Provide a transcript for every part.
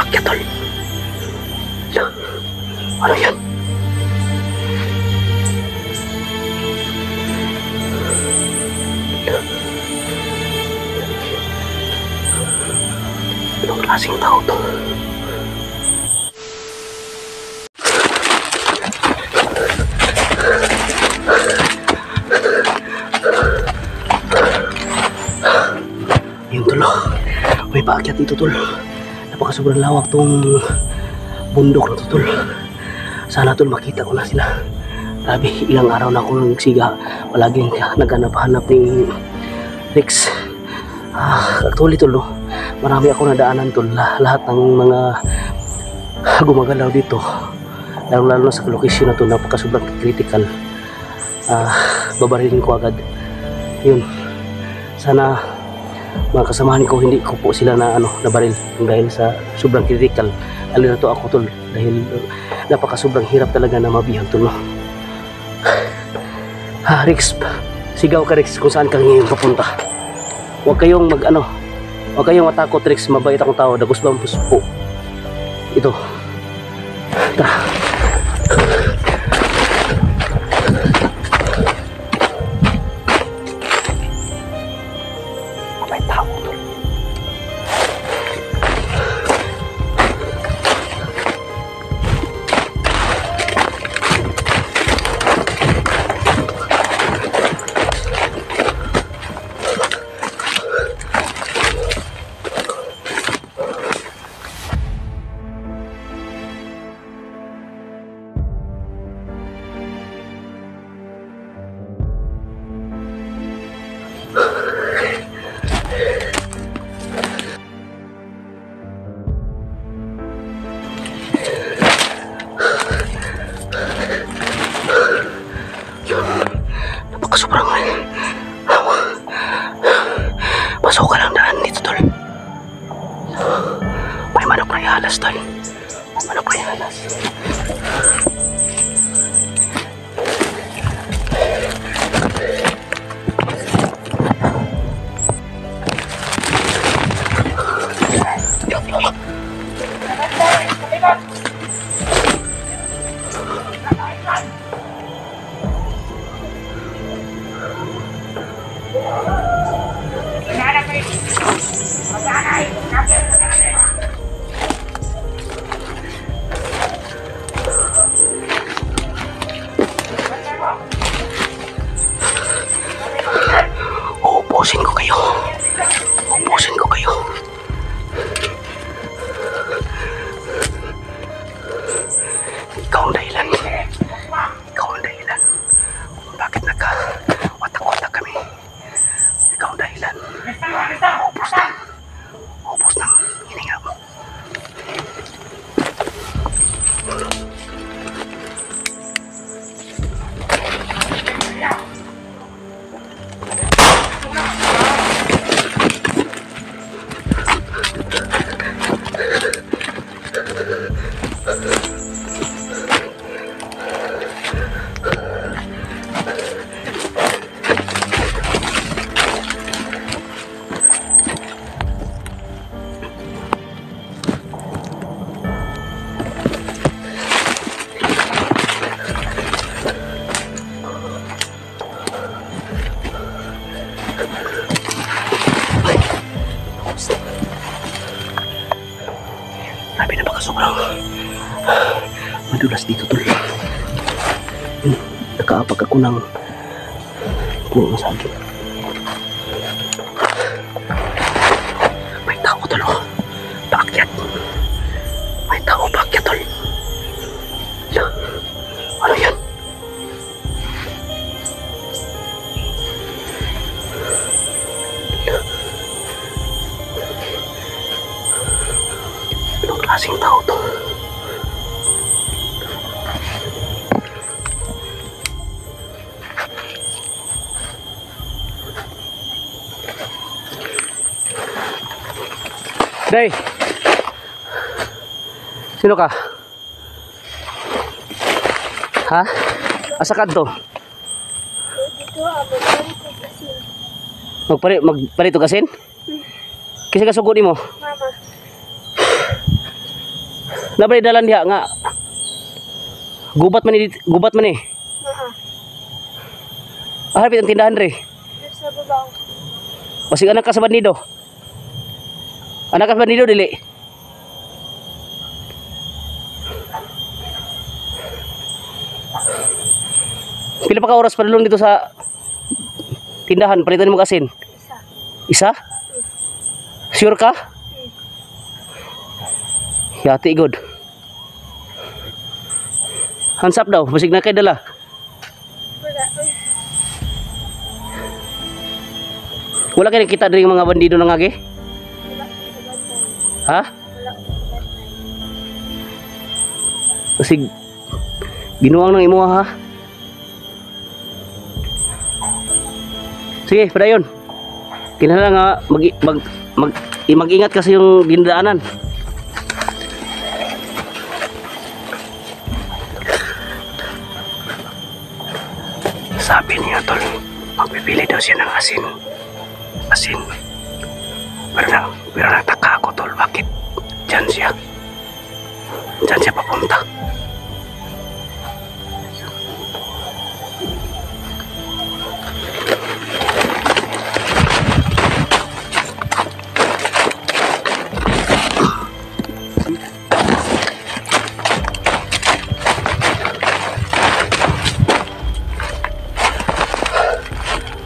paakyat tol. Ano yan? Anong klaseng tao to? Yun tol, may paakyat dito tol. Napakasobrang lawak tong bundok na to tol. Sana tol makita ko na sila. Grabe, ilang araw na akong nagsiga. Palaging naghanap-hanap ni Rex. Actually tol, marami ako nadaanan tol. Lahat ng mga gumagalaw dito, lalo sa location na to, napakasobrang critical. Babarilin ko agad. Yun, sana mga kasamahan ko hindi ko po sila na nabaril dahil sa sobrang critical. Alin na to ako tol, dahil napakasobrang hirap talaga na mabihag tol. Rex, sigaw ka Rex kung saan ka ngayon papunta. Huwag kayong huwag kayong matakot Rex, mabait akong tao, dagos bang puspo. Ito. Tara. Napakasobrang pasokan ang daan dito tol. May manok na ihalas tol. May manok na ihalas. Ubusin ko kayo. Ubusin ko kayo. Ikaw ang dahilan. Ikaw ang dahilan kung bakit nagka-watak-watak kami. Ikaw ang dahilan. Ubus ng hininga mo. Grabe, napakasobrang madulas dito tol. Nakaapag ako ng puno ng saging. May tao tol, paakyat. May tao paakyat tol. Ano yan? Anong klaseng tao to? Day! Sino ka? Ha? Asa ka to? Magpalit og asin? Kisa ka sugod nimo? Mama. Nabay dalan diha nga. Gubat man ni Harapit ang tindahan re. Sa babaw. Basig anak ka sa bandido. Anak ka sa bandido dili. Pila pa ka oras padulong dito sa tindahan, palitan mo kasin. Isa. Isa? Sure ka? Yati good. Hands up daw, basig na kay dala. Wala. Uy. Wala kayo nakita din mga bandido nang agi? Wala. Ha? Wala. Basig ginuwang nang imo ha. Sige, padayon. Kinahanglan nga mag-ingat kasi yung dinadaanan. Sabi niya tol, magpipili daw siya ng asin. Asin. Pero nagtaka ako tol, bakit dyan siya papunta.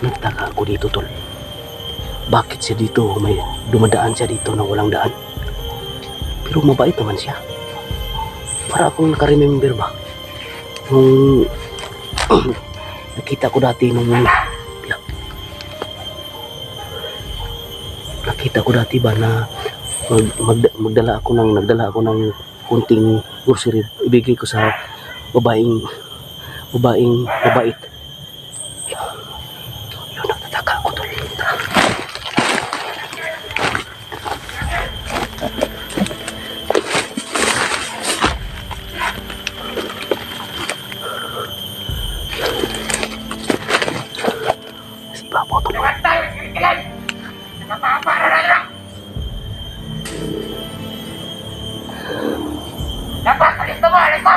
Nagtaka ako dito tol. Bakit siya dito? May dumadaan siya dito na walang daan. Pero mabait naman siya. Para akong nakaremember ba? Nung nakita ko dati nakita ko dati ba na nagdala ako ng kunting grocery ibigay ko sa babaeng mabait. Yun, nagtataka ako tol. Si Bapo tol. Dapat alis mo, alis mo!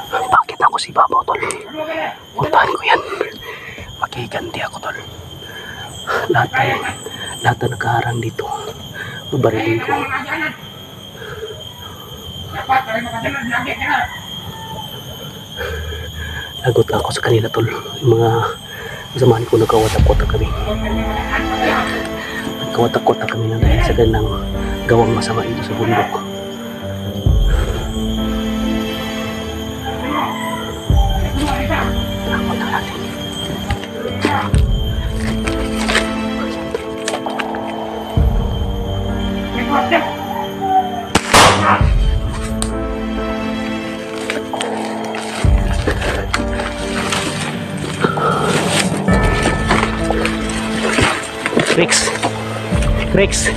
Bakit ako si Bapo tol? Puntahan ko yan. Makiganti ako tol. Lahat na nakaharang dito. Babarilin ko. Lagot ako sa kanila tol. Yung mga kasamahan ko nagkawatak-watak kami. Nagkawatak-watak kami na dahil sa ganang gawang masama ito sa bundok. Takot na natin. Rex.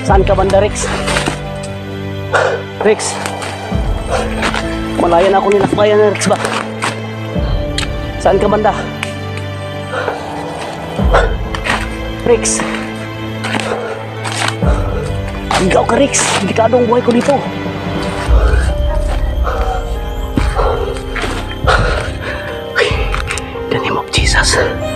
Saan ka banda, Rex? Malayan ako nilakbayan na, Rex ba? Saan ka banda? Rex. Ikaw ka, Rex. Delikado ang buhay ko dito. taas.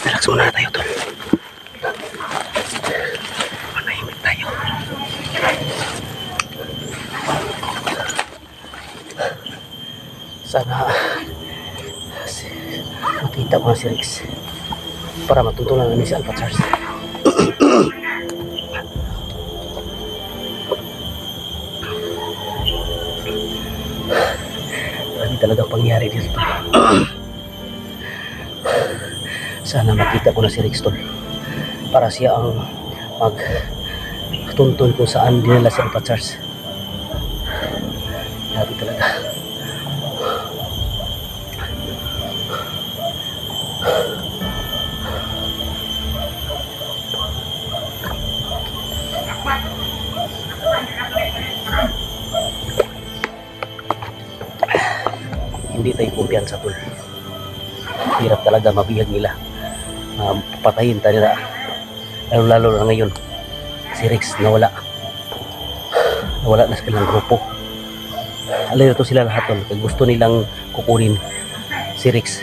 Relax muna tayo, tol. Manahimik tayo. Sana makita ko na si Rex para matutunan namin si Alpha Charles. Grabe talagang pangyari dito. Sana makita ko na si Rex, tol, para siya ang magtuntun kung saan dinala si Alpha Charles. Grabe talaga. Hindi tayo kumpiyansa, tol. Hirap talaga mabihag nila. Patayin tayo nila. Lalo na ngayon si Rex nawala na sa kanilang grupo. Alito sila lahat, tol. Gusto nilang kukunin si Rex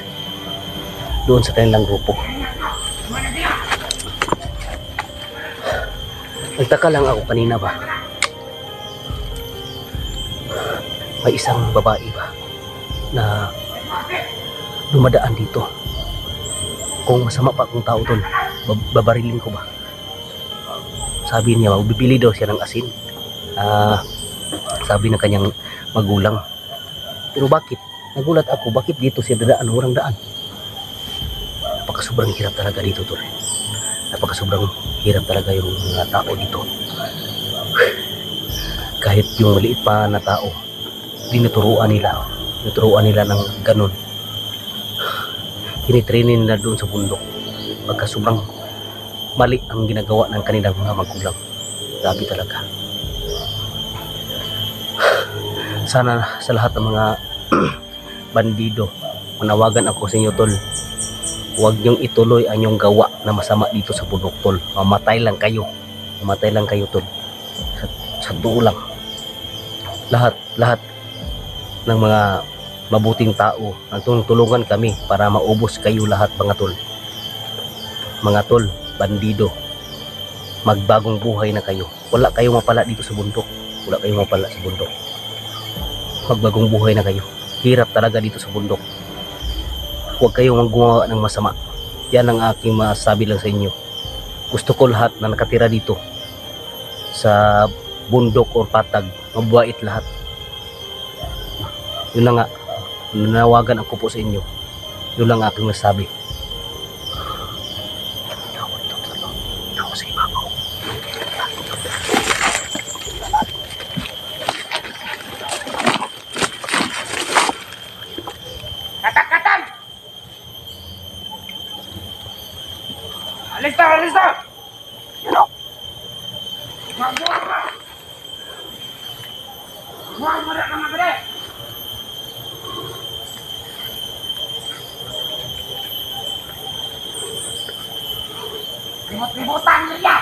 doon sa kanilang grupo. Nagtaka lang ako kanina ba, may isang babae ba na dumadaan dito. Kung masama pa akong tao, tol, babarilin ko ba? Sabi niya, bibili daw siya ng asin. Sabi ng kanyang magulang. Pero bakit? Nagulat ako, bakit dito siya dadaan, walang daan? Napakasobrang hirap talaga dito, tol. Napakasobrang hirap talaga yung mga tao dito. Kahit yung maliit pa na tao, tinuturuan nila ng ganun. Tinitrainin nila doon sa bundok. Pagka sobrang mali ang ginagawa ng kanilang mga magulang. Grabe talaga. Sana sa lahat ng mga bandido, manawagan ako sa inyo, tol. Huwag niyong ituloy ang inyong gawa na masama dito sa bundok, tol. Mamatay lang kayo, tol. Sa tuo lang. Lahat ng mga mabuting tao, nagtulungan kami para maubos kayo lahat, mga tol. Mga tol, bandido, magbagong buhay na kayo. Wala kayong mapala dito sa bundok. Magbagong buhay na kayo. Hirap talaga dito sa bundok. Huwag kayong magawa ng masama. Yan ang aking masabi lang sa inyo. Gusto ko lahat na nakatira dito sa bundok o patag, mabait lahat. Yun na nga, nanawagan ako po sa inyo. Yun lang aking masabi. Ako sa ibabaw. Katak! Alis na! Yun o. Buwan mo na mga bre! Limot-limutan niya!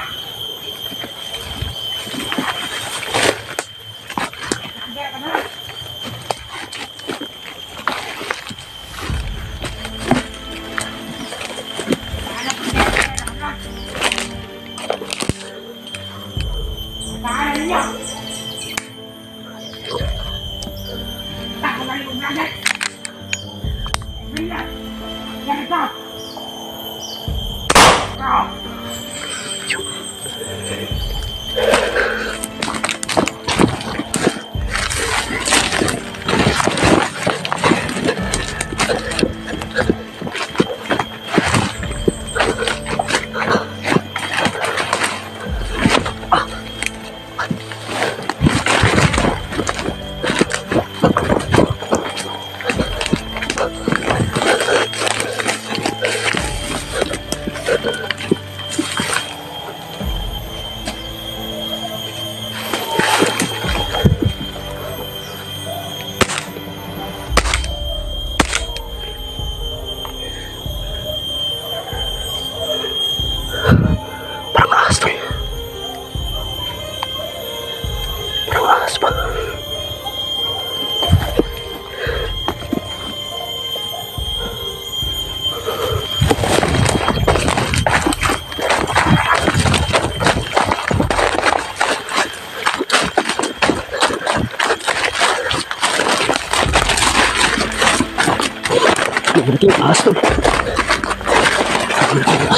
Malaking ahas tol. Malaking